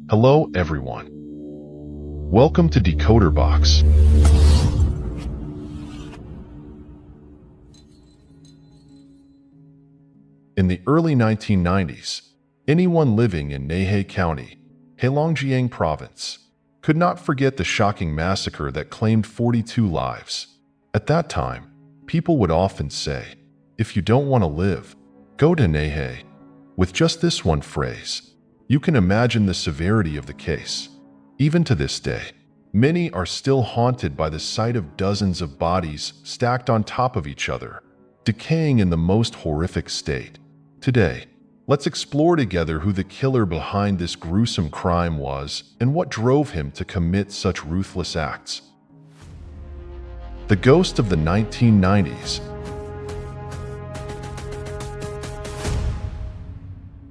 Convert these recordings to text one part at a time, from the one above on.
Hello everyone. Welcome to Decoder Box. In the early 1990s, anyone living in NeHe County, Heilongjiang Province, could not forget the shocking massacre that claimed 42 lives. At that time, people would often say, "If you don't want to live, go to NeHe." With just this one phrase, you can imagine the severity of the case. Even to this day, many are still haunted by the sight of dozens of bodies stacked on top of each other, decaying in the most horrific state. Today, let's explore together who the killer behind this gruesome crime was and what drove him to commit such ruthless acts. The ghost of the 1990s.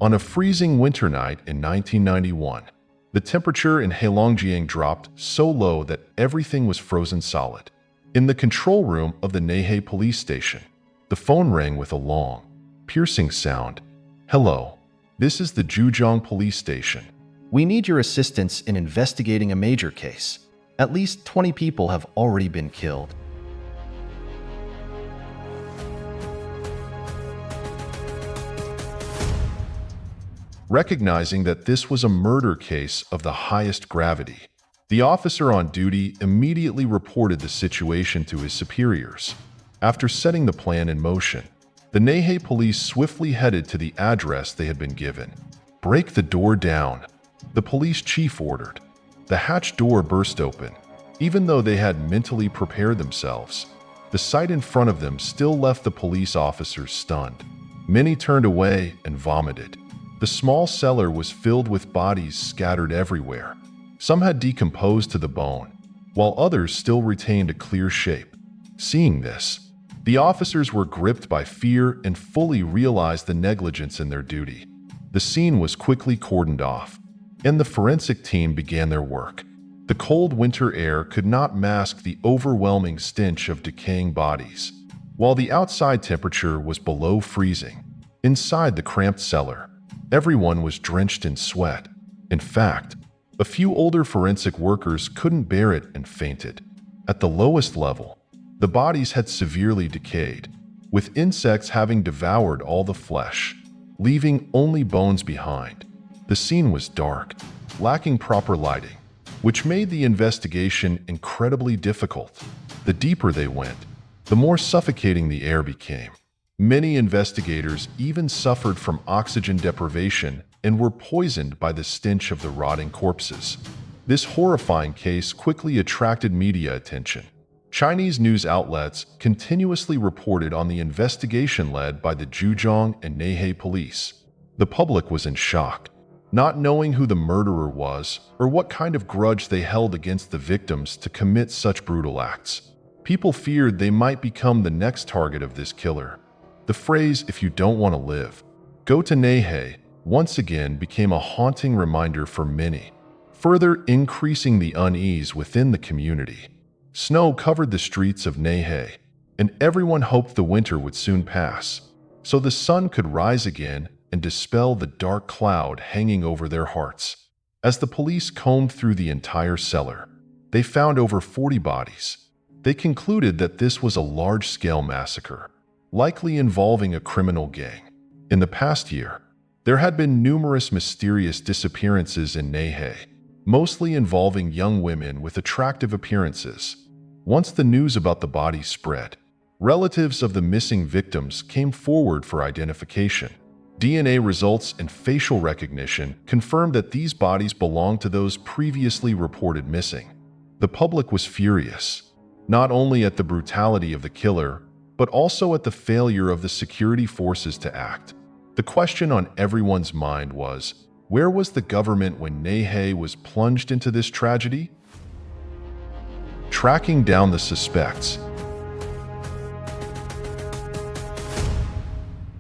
On a freezing winter night in 1991, the temperature in Heilongjiang dropped so low that everything was frozen solid. In the control room of the NeHe police station, the phone rang with a long, piercing sound. "Hello, this is the Heilongjiang police station. We need your assistance in investigating a major case. At least 20 people have already been killed." Recognizing that this was a murder case of the highest gravity, the officer on duty immediately reported the situation to his superiors. After setting the plan in motion, the NeHe police swiftly headed to the address they had been given. "Break the door down," the police chief ordered. The hatch door burst open. Even though they had mentally prepared themselves, the sight in front of them still left the police officers stunned. Many turned away and vomited. The small cellar was filled with bodies scattered everywhere. Some had decomposed to the bone, while others still retained a clear shape. Seeing this, the officers were gripped by fear and fully realized the negligence in their duty. The scene was quickly cordoned off, and the forensic team began their work. The cold winter air could not mask the overwhelming stench of decaying bodies. While the outside temperature was below freezing, inside the cramped cellar, everyone was drenched in sweat. In fact, a few older forensic workers couldn't bear it and fainted. At the lowest level, the bodies had severely decayed, with insects having devoured all the flesh, leaving only bones behind. The scene was dark, lacking proper lighting, which made the investigation incredibly difficult. The deeper they went, the more suffocating the air became. Many investigators even suffered from oxygen deprivation and were poisoned by the stench of the rotting corpses. This horrifying case quickly attracted media attention. Chinese news outlets continuously reported on the investigation led by the Heilongjiang and NeHe police. The public was in shock, not knowing who the murderer was or what kind of grudge they held against the victims to commit such brutal acts. People feared they might become the next target of this killer. The phrase, "If you don't want to live, go to NeHe," once again became a haunting reminder for many, further increasing the unease within the community. Snow covered the streets of NeHe, and everyone hoped the winter would soon pass, so the sun could rise again and dispel the dark cloud hanging over their hearts. As the police combed through the entire cellar, they found over 40 bodies. They concluded that this was a large-scale massacre, likely involving a criminal gang. In the past year, there had been numerous mysterious disappearances in NeHe, mostly involving young women with attractive appearances. Once the news about the bodies spread, relatives of the missing victims came forward for identification. DNA results and facial recognition confirmed that these bodies belonged to those previously reported missing. The public was furious, not only at the brutality of the killer, but also at the failure of the security forces to act. The question on everyone's mind was, where was the government when NeHe was plunged into this tragedy? Tracking down the suspects.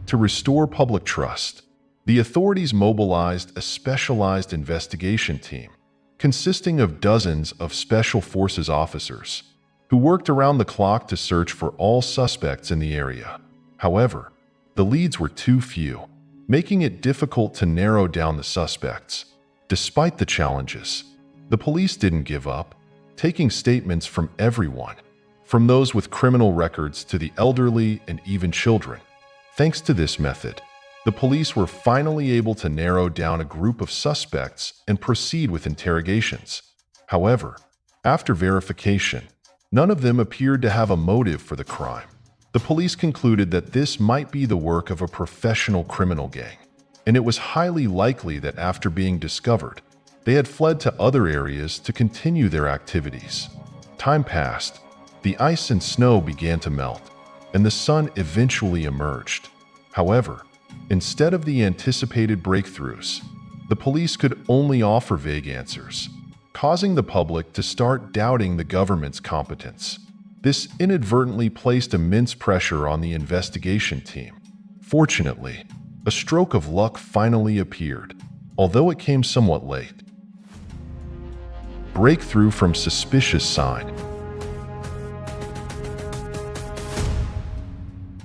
To restore public trust, the authorities mobilized a specialized investigation team consisting of dozens of special forces officers who worked around the clock to search for all suspects in the area. However, the leads were too few, making it difficult to narrow down the suspects. Despite the challenges, the police didn't give up, taking statements from everyone, from those with criminal records to the elderly and even children. Thanks to this method, the police were finally able to narrow down a group of suspects and proceed with interrogations. However, after verification, none of them appeared to have a motive for the crime. The police concluded that this might be the work of a professional criminal gang, and it was highly likely that after being discovered, they had fled to other areas to continue their activities. Time passed, the ice and snow began to melt, and the sun eventually emerged. However, instead of the anticipated breakthroughs, the police could only offer vague answers, causing the public to start doubting the government's competence. This inadvertently placed immense pressure on the investigation team. Fortunately, a stroke of luck finally appeared, although it came somewhat late. Breakthrough from suspicious sign.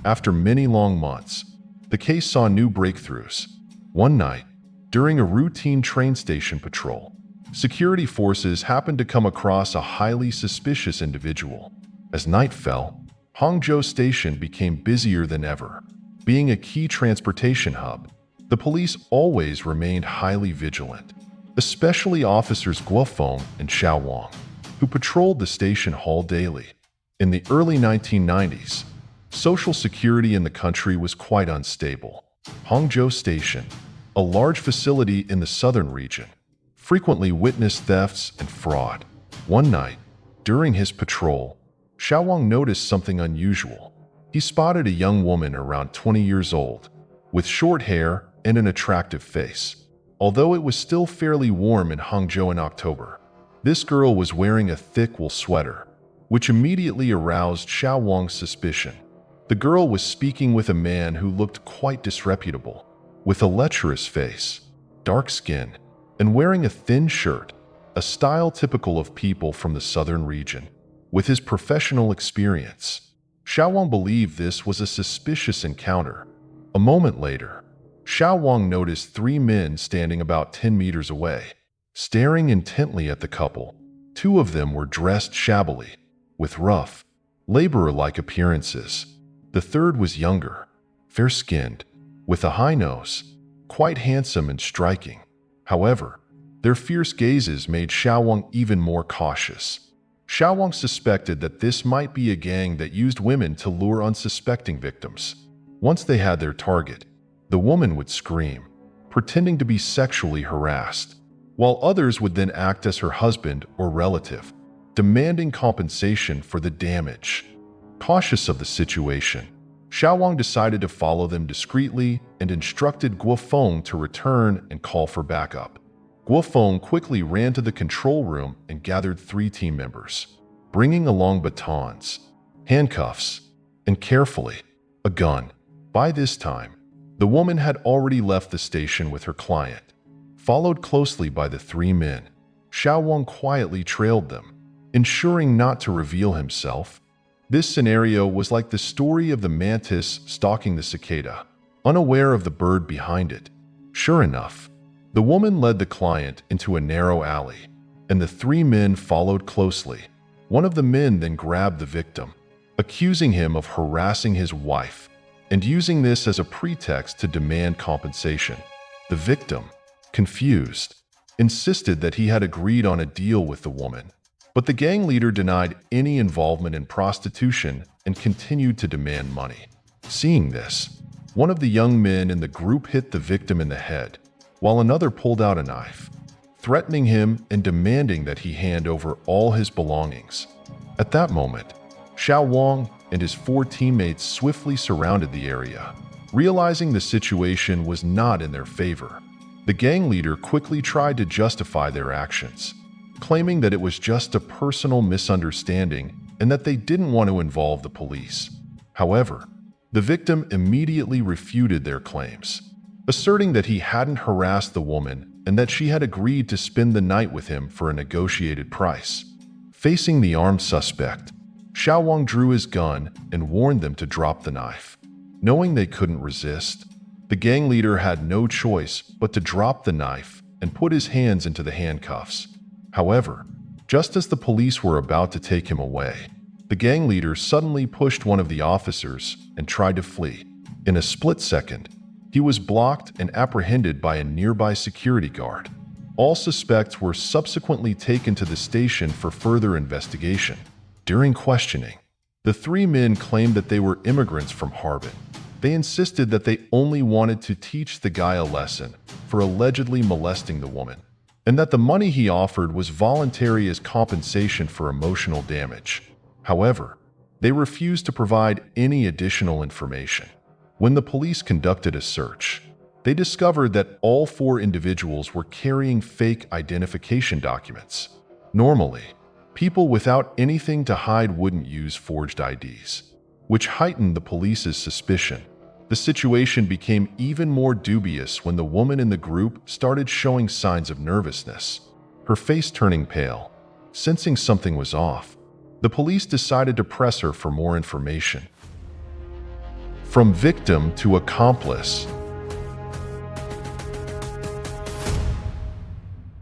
After many long months, the case saw new breakthroughs. One night, during a routine train station patrol, security forces happened to come across a highly suspicious individual. As night fell, Heilongjiang Station became busier than ever. Being a key transportation hub, the police always remained highly vigilant, especially officers Guofeng and Xiaowang, who patrolled the station hall daily. In the early 1990s, social security in the country was quite unstable. Heilongjiang Station, a large facility in the southern region, frequently witnessed thefts and fraud. One night, during his patrol, Xiaowang noticed something unusual. He spotted a young woman around 20 years old, with short hair and an attractive face. Although it was still fairly warm in Hangzhou in October, this girl was wearing a thick wool sweater, which immediately aroused Xiaowang's suspicion. The girl was speaking with a man who looked quite disreputable, with a lecherous face, dark skin, and wearing a thin shirt, a style typical of people from the southern region. With his professional experience, Xiaowang believed this was a suspicious encounter. A moment later, Xiaowang noticed three men standing about 10 meters away, staring intently at the couple. Two of them were dressed shabbily, with rough, laborer-like appearances. The third was younger, fair-skinned, with a high nose, quite handsome and striking. However, their fierce gazes made Xiaowang even more cautious. Xiaowang suspected that this might be a gang that used women to lure unsuspecting victims. Once they had their target, the woman would scream, pretending to be sexually harassed, while others would then act as her husband or relative, demanding compensation for the damage. Cautious of the situation, Xiaowang decided to follow them discreetly and instructed Guofeng to return and call for backup. Guofeng quickly ran to the control room and gathered 3 team members, bringing along batons, handcuffs, and carefully, a gun. By this time, the woman had already left the station with her client. Followed closely by the 3 men, Xiaowang quietly trailed them, ensuring not to reveal himself. This scenario was like the story of the mantis stalking the cicada, unaware of the bird behind it. Sure enough, the woman led the client into a narrow alley, and the 3 men followed closely. One of the men then grabbed the victim, accusing him of harassing his wife and using this as a pretext to demand compensation. The victim, confused, insisted that he had agreed on a deal with the woman, but the gang leader denied any involvement in prostitution and continued to demand money. Seeing this, one of the young men in the group hit the victim in the head, while another pulled out a knife, threatening him and demanding that he hand over all his belongings. At that moment, Xiaowang and his 4 teammates swiftly surrounded the area. Realizing the situation was not in their favor, the gang leader quickly tried to justify their actions, claiming that it was just a personal misunderstanding and that they didn't want to involve the police. However, the victim immediately refuted their claims, asserting that he hadn't harassed the woman and that she had agreed to spend the night with him for a negotiated price. Facing the armed suspect, Xiaowang drew his gun and warned them to drop the knife. Knowing they couldn't resist, the gang leader had no choice but to drop the knife and put his hands into the handcuffs. However, just as the police were about to take him away, the gang leader suddenly pushed one of the officers and tried to flee. In a split second, he was blocked and apprehended by a nearby security guard. All suspects were subsequently taken to the station for further investigation. During questioning, the three men claimed that they were immigrants from Harbin. They insisted that they only wanted to teach the guy a lesson for allegedly molesting the woman, and that the money he offered was voluntary as compensation for emotional damage. However, they refused to provide any additional information. When the police conducted a search, they discovered that all four individuals were carrying fake identification documents. Normally, people without anything to hide wouldn't use forged IDs, which heightened the police's suspicion. The situation became even more dubious when the woman in the group started showing signs of nervousness, her face turning pale. Sensing something was off, the police decided to press her for more information. From victim to accomplice.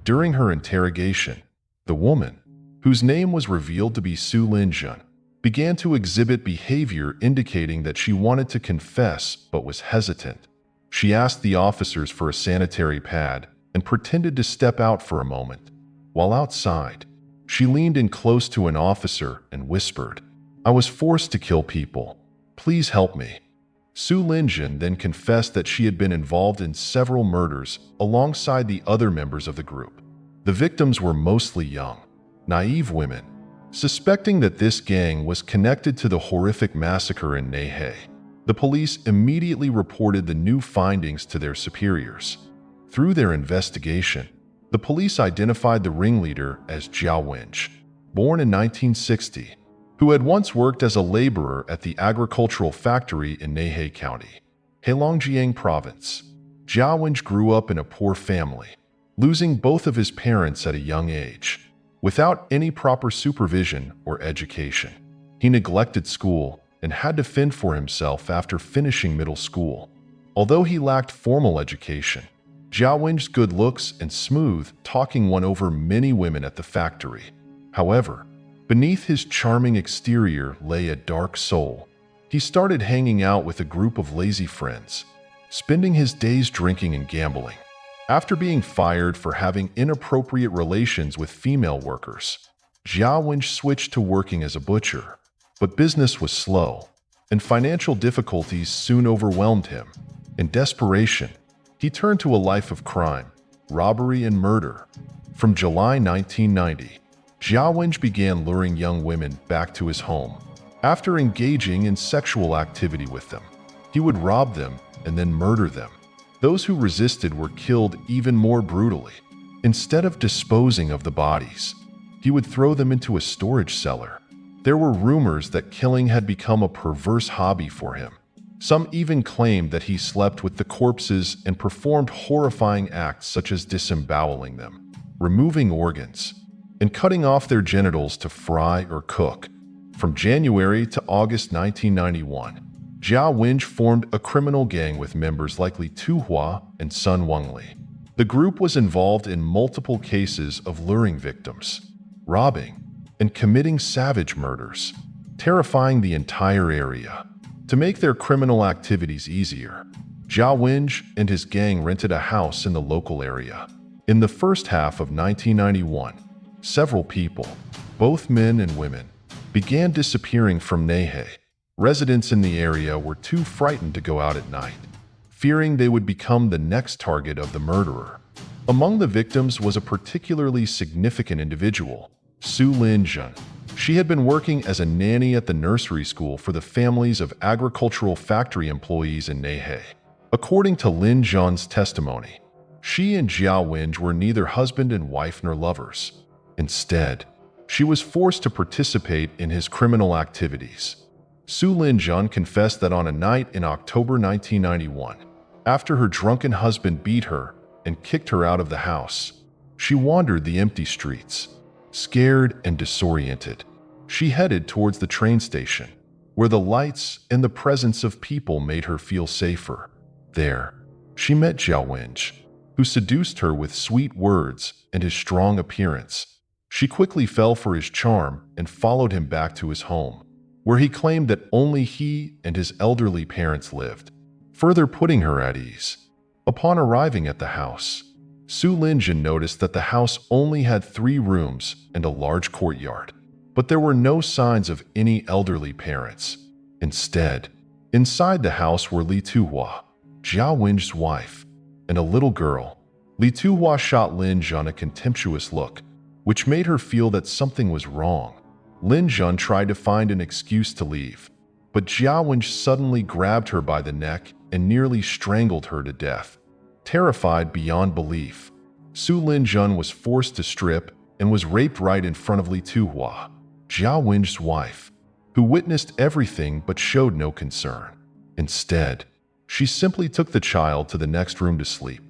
During her interrogation, the woman, whose name was revealed to be Heilongjiang, began to exhibit behavior indicating that she wanted to confess but was hesitant. She asked the officers for a sanitary pad and pretended to step out for a moment. While outside, she leaned in close to an officer and whispered, "I was forced to kill people. Please help me." Heilongjiang then confessed that she had been involved in several murders alongside the other members of the group. The victims were mostly young, naive women. Suspecting that this gang was connected to the horrific massacre in NeHe, the police immediately reported the new findings to their superiors. Through their investigation, the police identified the ringleader as Jiao Wenj, born in 1960, who had once worked as a laborer at the agricultural factory in NeHe County, Heilongjiang Province. Jiao Wenj grew up in a poor family, losing both of his parents at a young age. Without any proper supervision or education, he neglected school and had to fend for himself after finishing middle school. Although he lacked formal education, Jiao Wenj's good looks and smooth talking won over many women at the factory. However, beneath his charming exterior lay a dark soul. He started hanging out with a group of lazy friends, spending his days drinking and gambling. After being fired for having inappropriate relations with female workers, Jiao Wenj switched to working as a butcher. But business was slow, and financial difficulties soon overwhelmed him. In desperation, he turned to a life of crime, robbery, and murder. From July 1990, Jiao Wenj began luring young women back to his home. After engaging in sexual activity with them, he would rob them and then murder them. Those who resisted were killed even more brutally. Instead of disposing of the bodies, he would throw them into a storage cellar. There were rumors that killing had become a perverse hobby for him. Some even claimed that he slept with the corpses and performed horrifying acts such as disemboweling them, removing organs, and cutting off their genitals to fry or cook. From January to August 1991, Jiao Wenj formed a criminal gang with members like Li Tuhua and Sun Wengli. The group was involved in multiple cases of luring victims, robbing, and committing savage murders, terrifying the entire area. To make their criminal activities easier, Jiao Wenj and his gang rented a house in the local area. In the first half of 1991, several people, both men and women, began disappearing from NeHe. Residents in the area were too frightened to go out at night, fearing they would become the next target of the murderer. Among the victims was a particularly significant individual, Heilongjiang. She had been working as a nanny at the nursery school for the families of agricultural factory employees in NeHe. According to Lin Zhan's testimony, she and Jiao Wenj were neither husband and wife nor lovers. Instead, she was forced to participate in his criminal activities. Heilongjiang confessed that on a night in October 1991, after her drunken husband beat her and kicked her out of the house, she wandered the empty streets. Scared and disoriented, she headed towards the train station, where the lights and the presence of people made her feel safer. There, she met Jiao Wenj. who seduced her with sweet words and his strong appearance. She quickly fell for his charm and followed him back to his home, where he claimed that only he and his elderly parents lived, further putting her at ease. Upon arriving at the house, Su Linjin noticed that the house only had 3 rooms and a large courtyard, but there were no signs of any elderly parents. Instead, inside the house were Li Tuhua, Jiao Wen's wife, and a little girl. Li Tuhua shot Linjun a contemptuous look, which made her feel that something was wrong. Linjun tried to find an excuse to leave, but Jiao Wen suddenly grabbed her by the neck and nearly strangled her to death. Terrified beyond belief, Su Linjun was forced to strip and was raped right in front of Li Tuhua, Jiao Wen's wife, who witnessed everything but showed no concern. Instead, she simply took the child to the next room to sleep.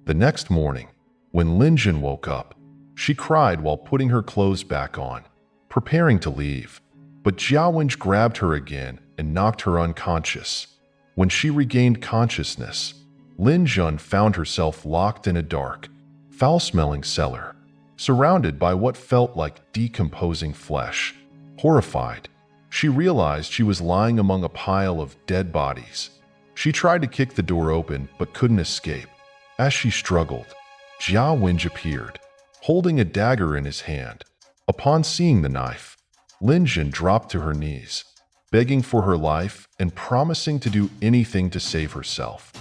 The next morning, when Linjun woke up, she cried while putting her clothes back on, preparing to leave. But Jiao Wen grabbed her again and knocked her unconscious. When she regained consciousness, Linjun found herself locked in a dark, foul-smelling cellar, surrounded by what felt like decomposing flesh. Horrified, she realized she was lying among a pile of dead bodies. She tried to kick the door open but couldn't escape. As she struggled, Jiao Wen appeared, holding a dagger in his hand. Upon seeing the knife, Linjun dropped to her knees, begging for her life and promising to do anything to save herself.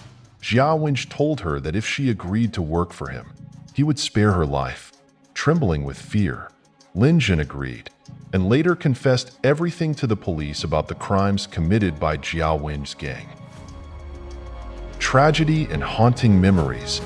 Jiao Wen told her that if she agreed to work for him, he would spare her life. Trembling with fear, Linjun agreed, and later confessed everything to the police about the crimes committed by Jiao Wen's gang. Tragedy and haunting memories.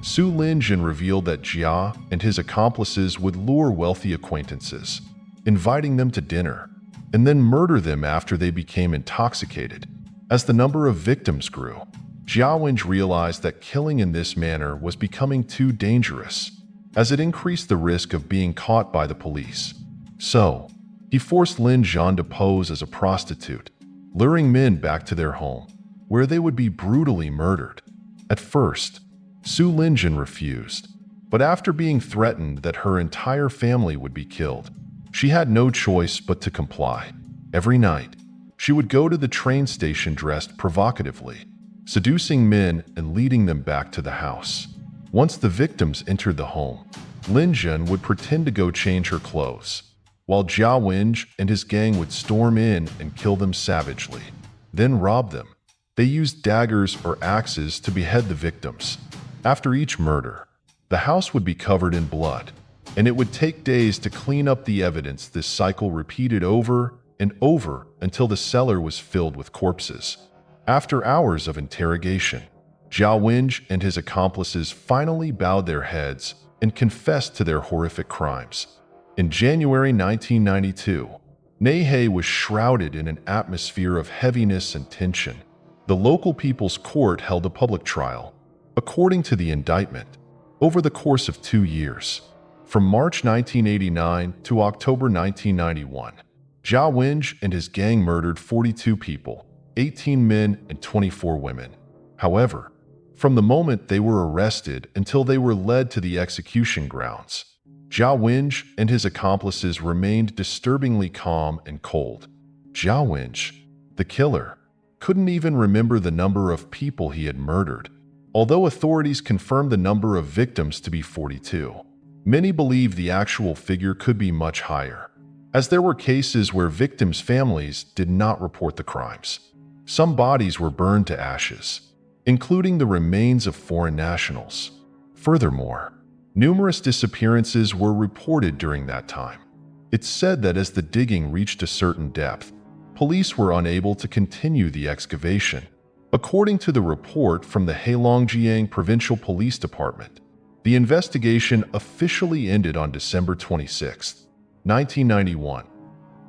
Su Linjun revealed that Jia and his accomplices would lure wealthy acquaintances, inviting them to dinner, and then murder them after they became intoxicated. As the number of victims grew, Jiao Wen realized that killing in this manner was becoming too dangerous, as it increased the risk of being caught by the police. So, he forced Lin Zhan to pose as a prostitute, luring men back to their home, where they would be brutally murdered. At first, Su Linjun refused, but after being threatened that her entire family would be killed, she had no choice but to comply. Every night, she would go to the train station dressed provocatively, seducing men and leading them back to the house. Once the victims entered the home, Linjun would pretend to go change her clothes, while Jiao Wen and his gang would storm in and kill them savagely, then rob them. They used daggers or axes to behead the victims. After each murder, the house would be covered in blood, and it would take days to clean up the evidence. This cycle repeated over and over until the cellar was filled with corpses. After hours of interrogation, Jiao Wen and his accomplices finally bowed their heads and confessed to their horrific crimes. In January 1992, NeHe was shrouded in an atmosphere of heaviness and tension. The local people's court held a public trial. According to the indictment, over the course of 2 years, from March 1989 to October 1991, Jiao Wen and his gang murdered 42 people, 18 men and 24 women. However, from the moment they were arrested until they were led to the execution grounds, Jiao Wen and his accomplices remained disturbingly calm and cold. Jiao Wen, the killer, couldn't even remember the number of people he had murdered, although authorities confirmed the number of victims to be 42. Many believe the actual figure could be much higher, as there were cases where victims' families did not report the crimes. Some bodies were burned to ashes, including the remains of foreign nationals. Furthermore, numerous disappearances were reported during that time. It's said that as the digging reached a certain depth, police were unable to continue the excavation. According to the report from the Heilongjiang Provincial Police Department, the investigation officially ended on December 26, 1991,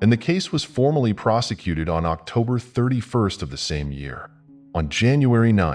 and the case was formally prosecuted on October 31st of the same year. On January 9,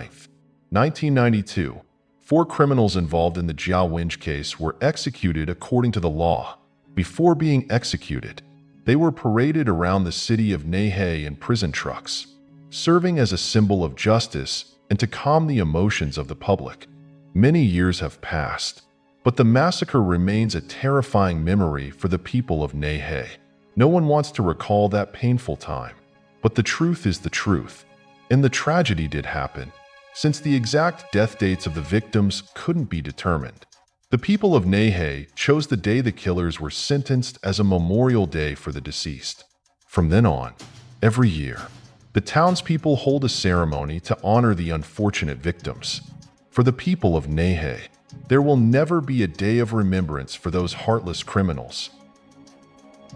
1992, 4 criminals involved in the Jiao Wen case were executed according to the law. Before being executed, they were paraded around the city of NeHe in prison trucks. serving as a symbol of justice and to calm the emotions of the public. Many years have passed, but the massacre remains a terrifying memory for the people of NeHe. No one wants to recall that painful time, but the truth is the truth, and the tragedy did happen, since the exact death dates of the victims couldn't be determined. The people of NeHe chose the day the killers were sentenced as a memorial day for the deceased. From then on, every year, the townspeople hold a ceremony to honor the unfortunate victims. For the people of NeHe, there will never be a day of remembrance for those heartless criminals.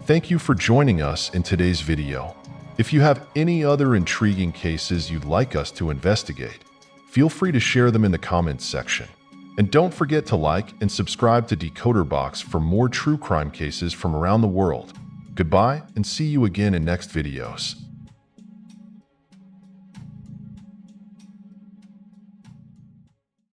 Thank you for joining us in today's video. If you have any other intriguing cases you'd like us to investigate, feel free to share them in the comments section. And don't forget to like and subscribe to Decoder Box for more true crime cases from around the world. Goodbye, and see you again in next videos.